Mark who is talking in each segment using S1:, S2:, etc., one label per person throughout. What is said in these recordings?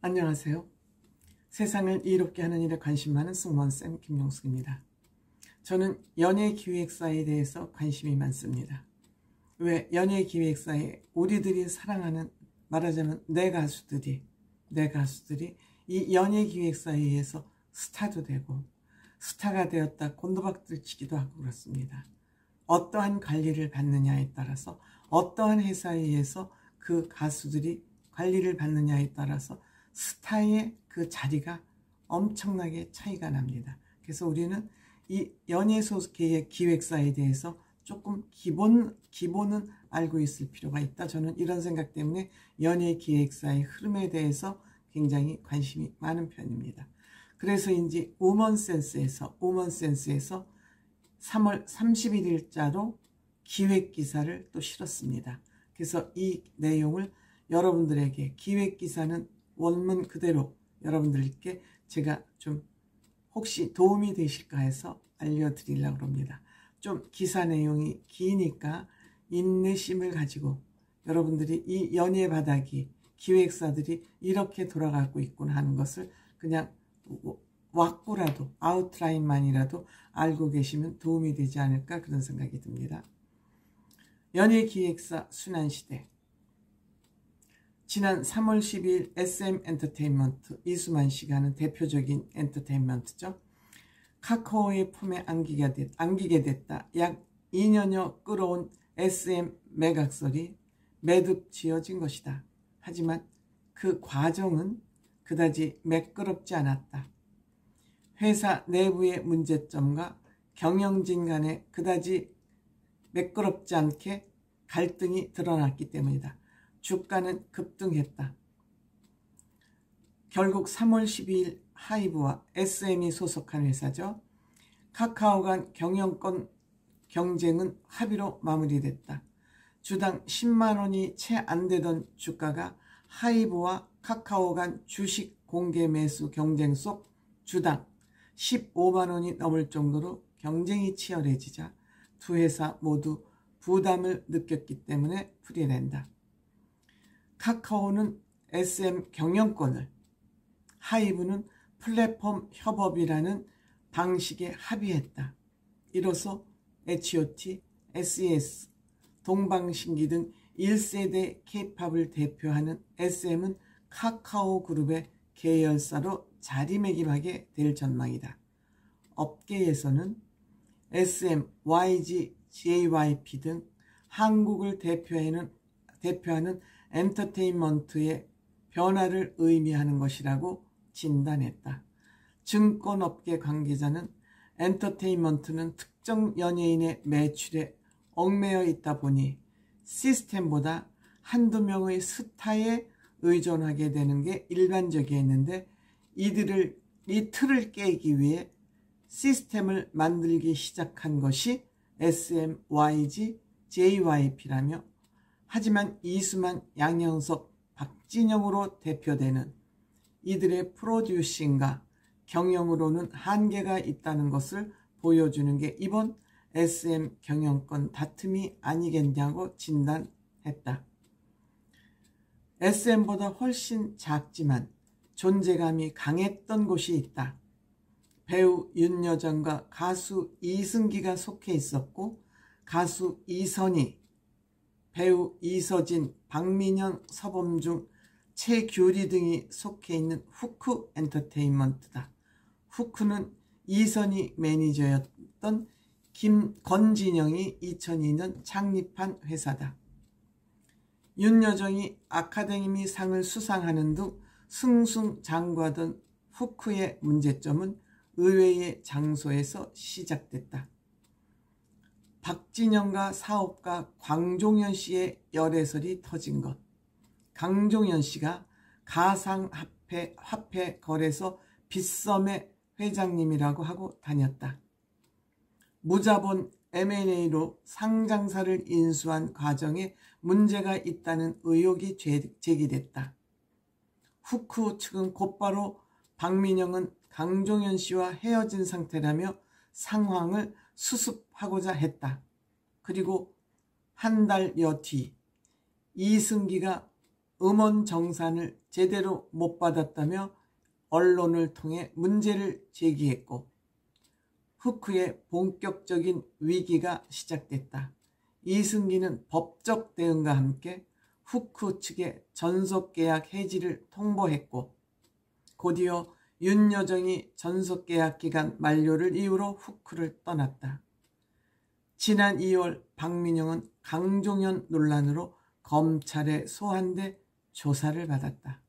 S1: 안녕하세요. 세상을 이롭게 하는 일에 관심 많은 승무원쌤 김용숙입니다. 저는 연예기획사에 대해서 관심이 많습니다. 왜 연예기획사에 우리들이 사랑하는, 말하자면 내 가수들이 이 연예기획사에 의해서 스타도 되고 스타가 되었다 곤도박질 치기도 하고 그렇습니다. 어떠한 관리를 받느냐에 따라서, 어떠한 회사에 의해서 그 가수들이 관리를 받느냐에 따라서 스타의 그 자리가 엄청나게 차이가 납니다. 그래서 우리는 이 연예소속계의 기획사에 대해서 조금 기본은 알고 있을 필요가 있다. 저는 이런 생각 때문에 연예기획사의 흐름에 대해서 굉장히 관심이 많은 편입니다. 그래서인지 우먼센스에서 3월 31일자로 기획기사를 또 실었습니다. 그래서 이 내용을 여러분들에게, 기획기사는 원문 그대로 여러분들께 제가 좀 혹시 도움이 되실까 해서 알려드리려고 합니다. 좀 기사 내용이 기니까 인내심을 가지고 여러분들이 이 연예 바닥이, 기획사들이 이렇게 돌아가고 있구나 하는 것을 그냥 왁구라도, 아웃라인만이라도 알고 계시면 도움이 되지 않을까, 그런 생각이 듭니다. 연예기획사 순환시대. 지난 3월 12일 SM 엔터테인먼트, 이수만 씨가 하는 대표적인 엔터테인먼트죠. 카카오의 품에 안기게 됐다. 약 2년여 끌어온 SM 매각설이 매듭 지어진 것이다. 하지만 그 과정은 그다지 매끄럽지 않았다. 회사 내부의 문제점과 경영진 간에 그다지 매끄럽지 않게 갈등이 드러났기 때문이다. 주가는 급등했다. 결국 3월 12일 하이브와 SM이 소속한 회사죠. 카카오 간 경영권 경쟁은 합의로 마무리됐다. 주당 10만원이 채 안 되던 주가가 하이브와 카카오 간 주식 공개 매수 경쟁 속 주당 15만원이 넘을 정도로 경쟁이 치열해지자 두 회사 모두 부담을 느꼈기 때문에 풀이된다. 카카오는 SM 경영권을, 하이브는 플랫폼 협업이라는 방식에 합의했다. 이로써 H.O.T, SES, 동방신기 등 1세대 K-팝을 대표하는 SM은 카카오 그룹의 계열사로 자리매김하게 될 전망이다. 업계에서는 SM, YG, JYP 등 한국을 대표하는 엔터테인먼트의 변화를 의미하는 것이라고 진단했다. 증권업계 관계자는 엔터테인먼트는 특정 연예인의 매출에 얽매여 있다 보니 시스템보다 한두 명의 스타에 의존하게 되는 게 일반적이었는데 이 틀을 깨기 위해 시스템을 만들기 시작한 것이 SM, YG, JYP라며, 하지만 이수만, 양현석, 박진영으로 대표되는 이들의 프로듀싱과 경영으로는 한계가 있다는 것을 보여주는 게 이번 SM 경영권 다툼이 아니겠냐고 진단했다. SM보다 훨씬 작지만 존재감이 강했던 곳이 있다. 배우 윤여정과 가수 이승기가 속해 있었고, 가수 이선희, 배우 이서진, 박민현, 서범중, 최규리 등이 속해 있는 후크 엔터테인먼트다. 후크는 이선희 매니저였던 권진영이 2002년 창립한 회사다. 윤여정이 아카데미 상을 수상하는 등 승승장구하던 후크의 문제점은 의외의 장소에서 시작됐다. 박진영과 사업가 광종현 씨의 열애설이 터진 것. 강종현 씨가 가상화폐 거래소 빗썸의 회장님이라고 하고 다녔다. 무자본 M&A로 상장사를 인수한 과정에 문제가 있다는 의혹이 제기됐다. 후크 측은 곧바로 박민영은 강종현 씨와 헤어진 상태라며 상황을 수습하고자 했다. 그리고 한 달여 뒤 이승기가 음원 정산을 제대로 못 받았다며 언론을 통해 문제를 제기했고 후크의 본격적인 위기가 시작됐다. 이승기는 법적 대응과 함께 후크 측의 전속계약 해지를 통보했고 곧이어 윤여정이 전속계약 기간 만료를 이유로 후크를 떠났다. 지난 2월 박민영은 강종현 논란으로 검찰에 소환돼 조사를 받았다.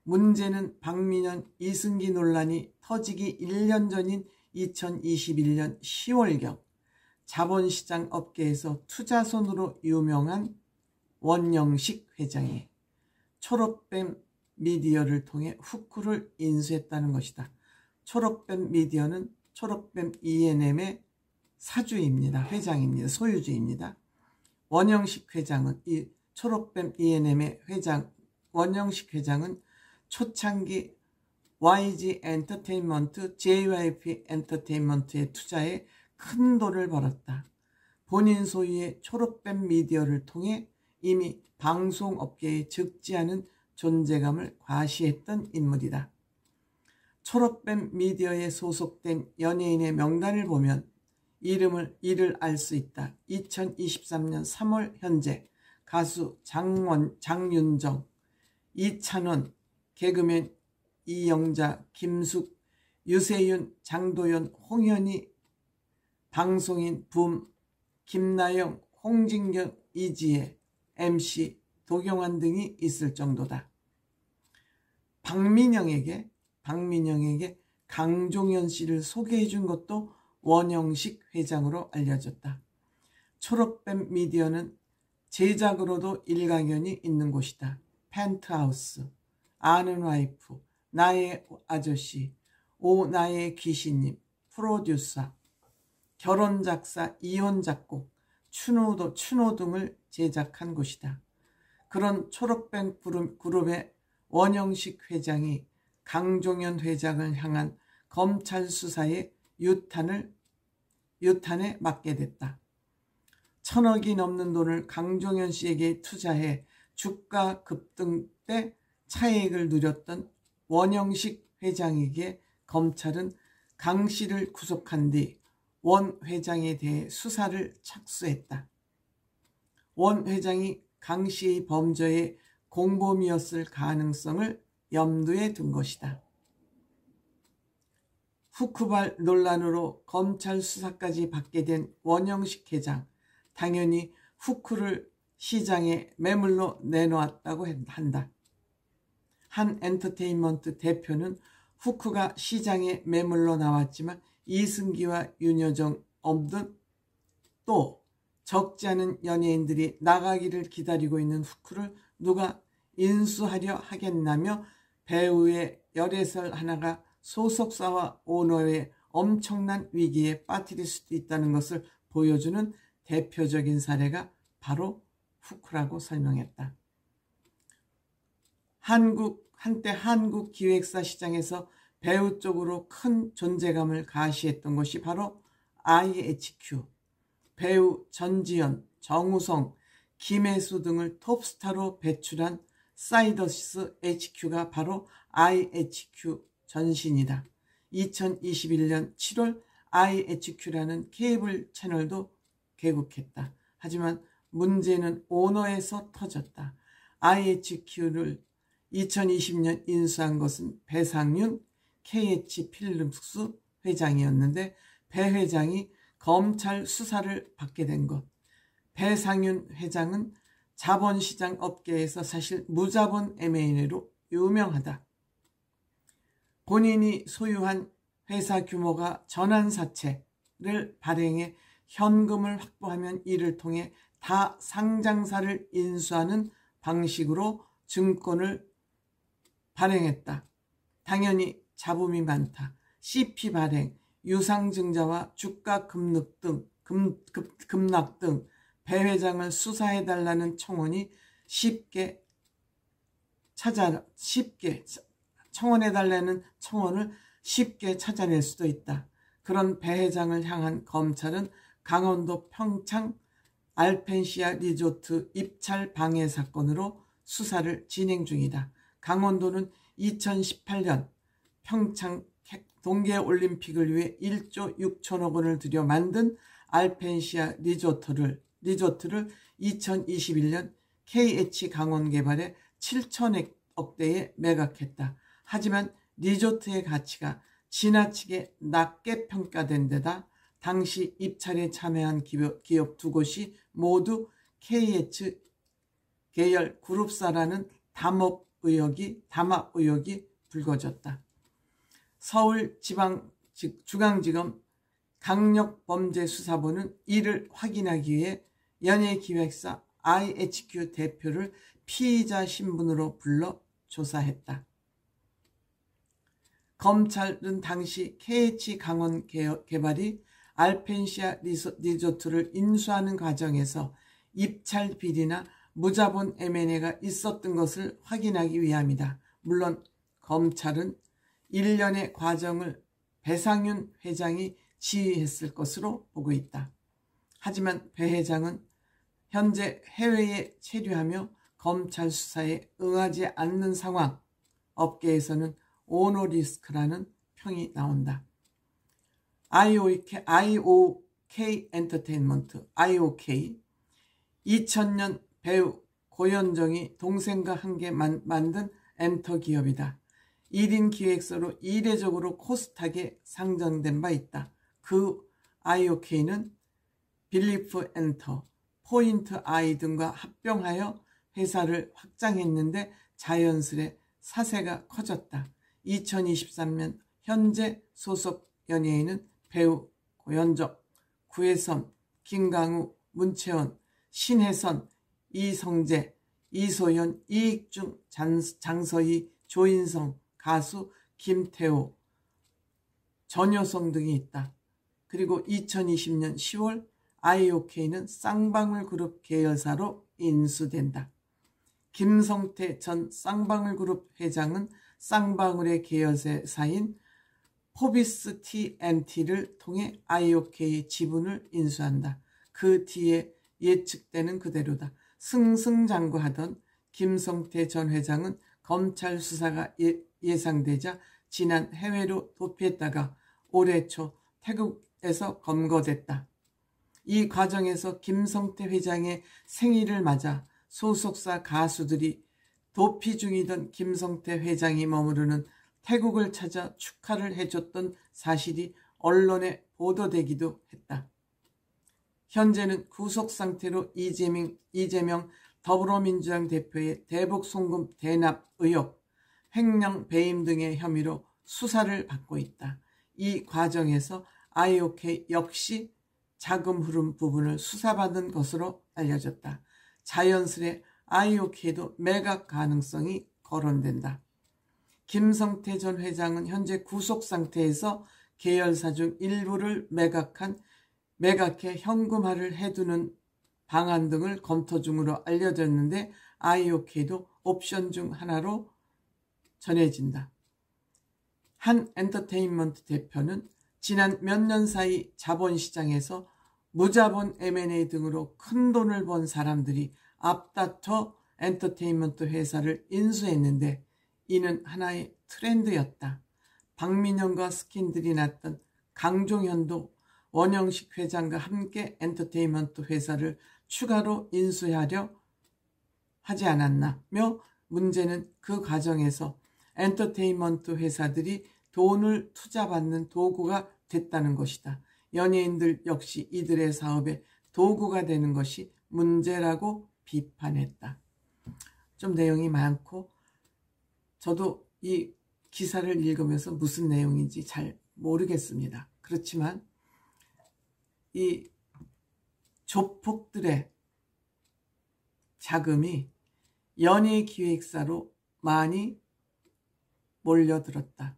S1: 문제는 박민영, 이승기 논란이 터지기 1년 전인 2021년 10월경 자본시장 업계에서 투자손으로 유명한 원영식 회장이 초록뱀 미디어를 통해 후크를 인수했다는 것이다. 초록뱀 미디어는 초록뱀 E&M의 사주입니다. 회장입니다. 소유주입니다. 원영식 회장은 이 초록뱀 E&M의 회장 원영식 회장은 초창기 YG 엔터테인먼트, JYP 엔터테인먼트에 투자해 큰 돈을 벌었다. 본인 소유의 초록뱀 미디어를 통해 이미 방송업계에 적지 않은 존재감을 과시했던 인물이다. 초록뱀 미디어에 소속된 연예인의 명단을 보면 이를 알 수 있다. 2023년 3월 현재 가수 장윤정, 이찬원, 개그맨 이영자, 김숙, 유세윤, 장도연, 홍현희, 방송인 붐, 김나영, 홍진경, 이지혜, MC, 도경환 등이 있을 정도다. 박민영에게 강종현 씨를 소개해 준 것도 원영식 회장으로 알려졌다. 초록뱀 미디어는 제작으로도 일가견이 있는 곳이다. 펜트하우스, 아는 와이프, 나의 아저씨, 오 나의 귀신님, 프로듀서, 결혼작사, 이혼작곡, 추노 등을 제작한 곳이다. 그런 초록뱀 그룹의 원영식 회장이 강종현 회장을 향한 검찰 수사의 유탄에 맞게 됐다. 1,000억이 넘는 돈을 강종현 씨에게 투자해 주가 급등 때 차익을 누렸던 원영식 회장에게 검찰은 강 씨를 구속한 뒤 원 회장에 대해 수사를 착수했다. 원 회장이 강 씨의 범죄의 공범이었을 가능성을 염두에 둔 것이다. 후크발 논란으로 검찰 수사까지 받게 된 원영식 회장, 당연히 후크를 시장에 매물로 내놓았다고 한다. 한 엔터테인먼트 대표는 후크가 시장에 매물로 나왔지만 이승기와 윤여정 없는 또 적지 않은 연예인들이 나가기를 기다리고 있는 후크를 누가 인수하려 하겠나며 배우의 열애설 하나가 소속사와 오너의 엄청난 위기에 빠뜨릴 수도 있다는 것을 보여주는 대표적인 사례가 바로 후크라고 설명했다. 한때 한국 기획사 시장에서 배우 쪽으로 큰 존재감을 가시했던 것이 바로 IHQ. 배우 전지현, 정우성, 김혜수 등을 톱스타로 배출한 사이더스 HQ가 바로 IHQ 전신이다. 2021년 7월 IHQ라는 케이블 채널도 개국했다. 하지만 문제는 오너에서 터졌다. IHQ를 2020년 인수한 것은 배상윤 KH필름스 회장이었는데 배 회장이 검찰 수사를 받게 된 것. 배상윤 회장은 자본시장 업계에서 사실 무자본 M&A로 유명하다. 본인이 소유한 회사 규모가 전환사채를 발행해 현금을 확보하면 이를 통해 다 상장사를 인수하는 방식으로 증권을 발행했다. 당연히 잡음이 많다. CP 발행, 유상증자와 주가 급락 등 배 회장을 수사해달라는 청원이 청원해달라는 청원을 쉽게 찾아낼 수도 있다. 그런 배 회장을 향한 검찰은 강원도 평창 알펜시아 리조트 입찰 방해 사건으로 수사를 진행 중이다. 강원도는 2018년 평창 동계올림픽을 위해 1조 6천억 원을 들여 만든 알펜시아 리조트를 2021년 KH 강원 개발에 7천억대에 매각했다. 하지만 리조트의 가치가 지나치게 낮게 평가된 데다 당시 입찰에 참여한 기업 두 곳이 모두 KH 계열 그룹사라는 담합 의혹이 불거졌다. 서울중앙지검 강력범죄수사본은 이를 확인하기 위해 연예기획사 IHQ 대표를 피의자 신분으로 불러 조사했다. 검찰은 당시 KH 강원 개발이 알펜시아 리조트를 인수하는 과정에서 입찰 비리나 무자본 M&A가 있었던 것을 확인하기 위함이다. 물론 검찰은 일련의 과정을 배상윤 회장이 지휘했을 것으로 보고 있다. 하지만 배 회장은 현재 해외에 체류하며 검찰 수사에 응하지 않는 상황, 업계에서는 오노리스크라는 평이 나온다. IOK 엔터테인먼트, IOK, 2000년 배우 고현정이 동생과 함께 만든 엔터 기업이다. 1인 기획사로 이례적으로 코스닥에 상장된 바 있다. 그 IOK는 빌리프 엔터, 포인트 아이 등과 합병하여 회사를 확장했는데 자연스레 사세가 커졌다. 2023년 현재 소속 연예인은 배우 고현정, 구혜선, 김강우, 문채원, 신혜선, 이성재, 이소연, 이익중, 장서희, 조인성, 가수 김태호, 전효성 등이 있다. 그리고 2020년 10월 IOK는 쌍방울그룹 계열사로 인수된다. 김성태 전 쌍방울그룹 회장은 쌍방울의 계열사인 포비스 T&T를 통해 IOK 지분을 인수한다. 그 뒤에 예측되는 그대로다. 승승장구하던 김성태 전 회장은 검찰 수사가 예상되자 지난 해외로 도피했다가 올해 초 태국에서 검거됐다. 이 과정에서 김성태 회장의 생일을 맞아 소속사 가수들이 도피 중이던 김성태 회장이 머무르는 태국을 찾아 축하를 해줬던 사실이 언론에 보도되기도 했다. 현재는 구속 상태로 이재명 더불어민주당 대표의 대북 송금 대납 의혹, 횡령 배임 등의 혐의로 수사를 받고 있다. 이 과정에서 IOK 역시 자금 흐름 부분을 수사받은 것으로 알려졌다. 자연스레 IOK도 매각 가능성이 거론된다. 김성태 전 회장은 현재 구속 상태에서 계열사 중 일부를 매각해 현금화를 해두는 방안 등을 검토 중으로 알려졌는데 IOK도 옵션 중 하나로 전해진다. 한 엔터테인먼트 대표는 지난 몇 년 사이 자본시장에서 무자본 M&A 등으로 큰 돈을 번 사람들이 앞다퉈 엔터테인먼트 회사를 인수했는데 이는 하나의 트렌드였다. 박민영과 스킨들이 났던 강종현도 원영식 회장과 함께 엔터테인먼트 회사를 추가로 인수하려 하지 않았나며 문제는 그 과정에서 엔터테인먼트 회사들이 돈을 투자받는 도구가 됐다는 것이다. 연예인들 역시 이들의 사업의 도구가 되는 것이 문제라고 비판했다. 좀 내용이 많고 저도 이 기사를 읽으면서 무슨 내용인지 잘 모르겠습니다. 그렇지만 이 조폭들의 자금이 연예기획사로 많이 몰려들었다.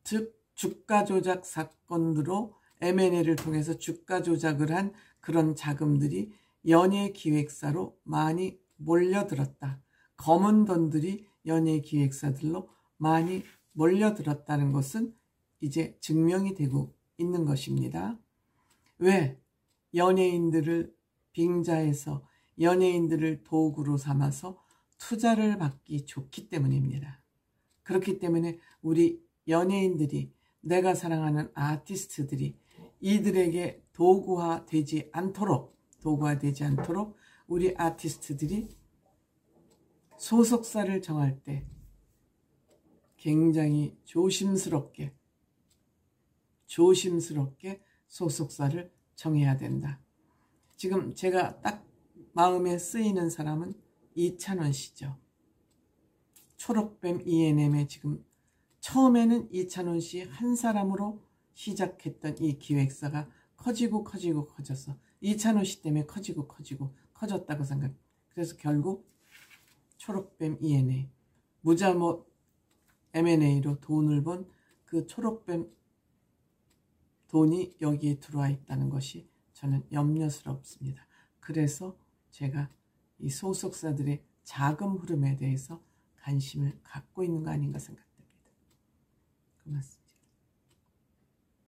S1: 즉 주가 조작 사건으로 M&A를 통해서 주가 조작을 한 그런 자금들이 연예기획사로 많이 몰려들었다. 검은 돈들이 연예기획사들로 많이 몰려들었다는 것은 이제 증명이 되고 있는 것입니다. 왜 연예인들을 빙자해서 연예인들을 도구로 삼아서 투자를 받기 좋기 때문입니다. 그렇기 때문에 우리 연예인들이, 내가 사랑하는 아티스트들이 이들에게 도구화되지 않도록 우리 아티스트들이 소속사를 정할 때 굉장히 조심스럽게 소속사를 정해야 된다. 지금 제가 딱 마음에 쓰이는 사람은 이찬원 씨죠. 초록뱀 ENM에 지금 처음에는 이찬원 씨 한 사람으로 시작했던 이 기획사가 커져서 이찬원 씨 때문에 커졌다고 생각해요. 그래서 결국 초록뱀 ENA, 무자못 M&A로 돈을 번 그 초록뱀 돈이 여기에 들어와 있다는 것이 저는 염려스럽습니다. 그래서 제가 이 소속사들의 자금 흐름에 대해서 관심을 갖고 있는 거 아닌가 생각됩니다. 고맙습니다.